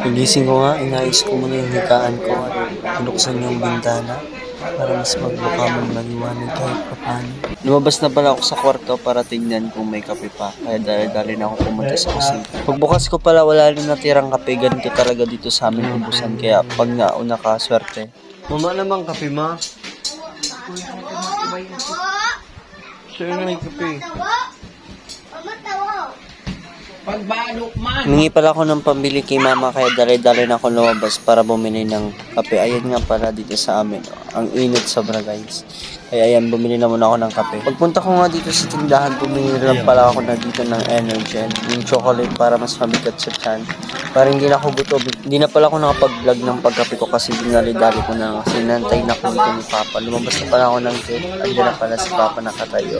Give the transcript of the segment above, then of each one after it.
Pagising ko nga, inayos ko muna yung higaan ko at binuksan yung bintana para mas magbuka man maliwanag kahit paano. Lumabas na pala ako sa kwarto para tignan kung may kape pa. Kaya dali-dali na ako pumunta sa kusina. Pagbukas ko pala, wala na natirang kape. Ganito talaga dito sa amin ubusan. Kaya pag nauna ka, swerte. Mama naman kape, ma. Sa'yo na may kape. Humingi pala ako ng pambili kay mama kaya dali-dali na ako lumabas para bumili ng kape. Ayan nga pala dito sa amin. Ang init sobra guys. Kaya ayan, bumili na muna ako ng kape. Pagpunta ko nga dito sa tindahan, bumili lang pala ako na dito ng energy yung chocolate para mas mabigat sa tiyan. Para hindi na ako gutom. Hindi na pala ako nakapag-vlog ng pagkape ko kasi dinali-dali ko na kasi nantay na ko dito ni Papa. Lumabas na pala ako ng gate. Andiyan na pala si Papa nakatayo.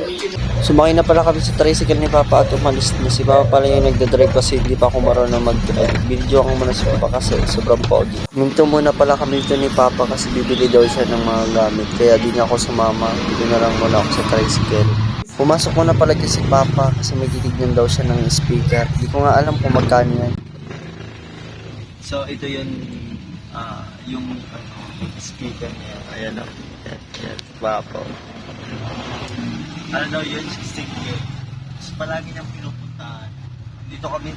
Sumakay na pala kami sa tricycle ni Papa at umalis na. Si Papa pala yung nagdadrive kasi hindi pa ako marunong mag-drive. Video ako muna si Papa kasi sobrang pogi. Minto muna pala kami dito ni Papa kasi bibili daw siya ng mga gamit. Kaya di na ako sumama. Dito na lang muna ako sa tricycle. Pumasok ko na pala dyan si Papa kasi may titignan daw siya ng speaker. Hindi ko nga alam kung magkano yan. So ito yung speaker niya. Ayan o. Ayan. Papa. Ano daw yun? 16K. Tapos palagi niyang pinupuntahan. Dito kami,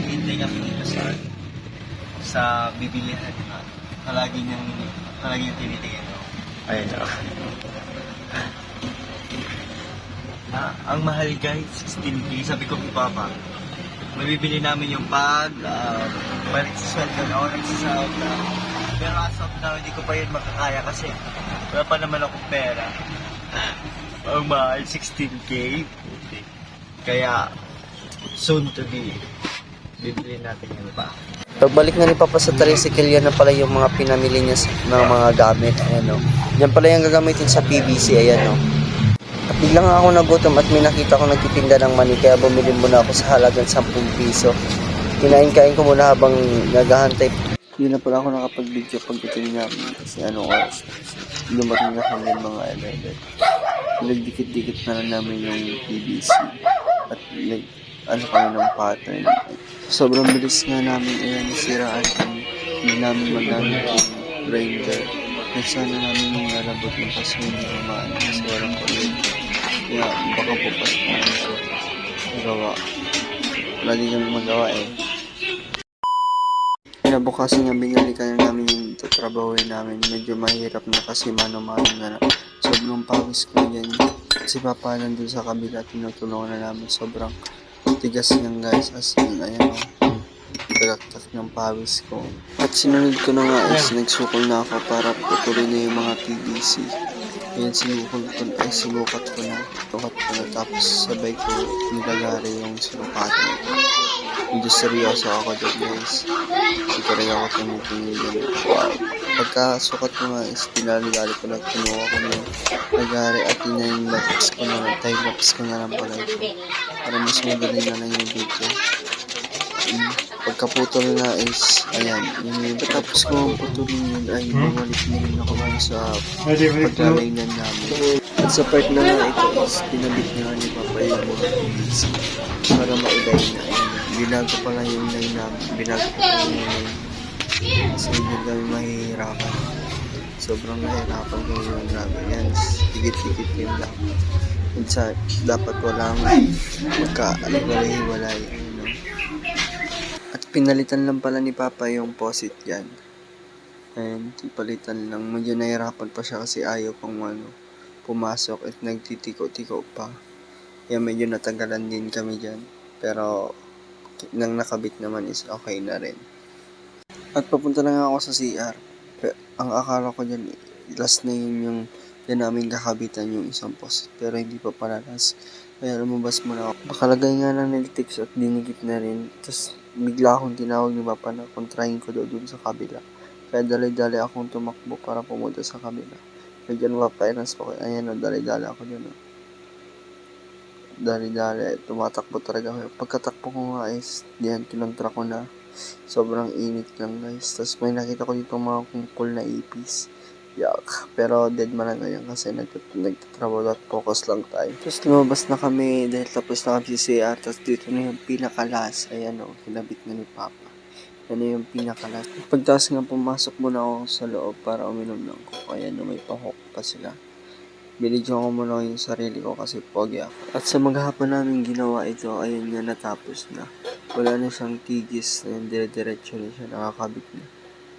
hintay kami dito sa bibilihan. Palagi niyang tinitingin. Ayan o. Ang mahal guys, 16K. Sabi ko kay Papa, mabibili namin yung bag, balik sa sweldo na ako nagsasahod na. Pero as of now, hindi ko pa yun makakaya kasi wala pa naman akong pera. Ang mahal, 16K. Kaya, soon to be, bibili natin yun pa. Pagbalik na ni Papa sa tricycle, yan na pala yung mga pinamili niya ng mga gamit. Ayan o. Yan pala yung gagamitin sa PVC. Ayan o. At biglang ako nagutom at may nakita ko nagtitinda ng mani. Kaya bumili muna ako sa halagang 10 piso. Kinain-kain ko muna habang naghahantay. Hindi na pala ako nakapag-video pagdating namin. Kasi oras. Lumating na kami mga 11. Nagdikit-dikit na lang namin yung PVC. At kami ng pattern. Sobrang bilis nga namin nasiraan kami. Hindi namin magamit yung grinder. At sana namin yung nalabot yung kaso hindi naman kasi walang kuryente. Kaya baka pupas na siya. Magawa. Wala din kami magawa Kinabukasan nga binalikan na namin yung tatrabawin namin. Medyo mahirap na kasi mano-mano na lang. Sobrang pawis ko yan. Si Papa nandun sa kabila, tinutulungan na namin. Sobrang tigas niyang guys. As in, ayan tagaktak ng pawis ko. At sinunod ko na nga nagsukol na ako para putulin na yung mga PVC. Ayan, sinukat ko na. Tapos sabay ko nilagari yung sinukatan. Medyo seryoso ako dyan guys. Hindi ko rin ako tumutingin yun. Wow. Pagkasukat ko nga dinali-dali ko na kinuha ko na nagari at time-lapse ko na lang pala ito. Para mas madali na lang yung video. Pagkaputol na ayan, tapos ko putulin yun ay bumalik na rin ako sa paglalainan namin. At sa part na nga ito pinabit na ni Papa yung mga PVC para mailay na. Binago pala yung line namin. Binago pa yung line. Kasi hindi kami mahihirapan. Sobrang nahirapan ko yung namin. Yan, higit-higit yun lang. Minsan, dapat walang magka-hiwalay. At pinalitan lang pala ni Papa yung posit yan. And palitan lang. Medyo nahirapan pa siya kasi ayaw pang pumasok at nagtitiko-tiko pa. Kaya medyo natagalan din kami dyan. Pero nang nakabit naman is okay na rin. At papunta na nga ako sa CR. Ang akala ko dyan, last na yun yung dyan namin kakabitan yung isang posit. Pero hindi pa pala last. Kaya lumabas muna ako. Nakalagay nga ng nilitics at dinigit na rin. Tapos bigla akong tinawag ni Papa na kontrahin ko daw dun sa kabila. Kaya dali-dali akong tumakbo para pumunta sa kabila. Kaya dyan mapainas pa ko. Ayan dali-dali ako dyan Dali-dali, tumatakbo talaga ako. Pagkatakbo ko nga diyan, kinontra ko na. Sobrang init lang guys. Tapos may nakita ko dito mga kungkol na ipis. Yak. Pero dead man na ngayon kasi nagtatrabaho at focus lang tayo. Tapos lumabas na kami dahil tapos na kami sa CR. Tapos dito na yung pinakalas. Ayan kinabit na ni Papa. Ano yung pinakalas. Pagtas nga pumasok muna ako sa loob para uminom ng coke. Kaya na may pahok pa sila. Binidyo ko muna yung sarili ko kasi pogi ako. At sa maghapon namin ginawa ito, ayun nga natapos na. Wala na siyang tigis na dire-diretso na siya, nakakabit na.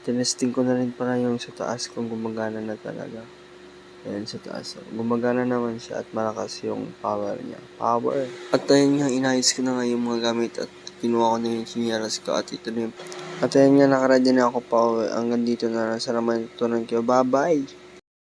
Tinesting ko na rin pala yung sa taas kung gumagana na talaga. Ayan sa taas. Gumagana naman siya at malakas yung power niya. Power! At ayun nga, inayos ko na nga yung mga gamit at kinuha ko na yung sinyalas ko at ito na yung... At ayun nga, nakaready na ako pa uwi. Hanggang dito na lang. Salamat tunan kayo. Bye-bye!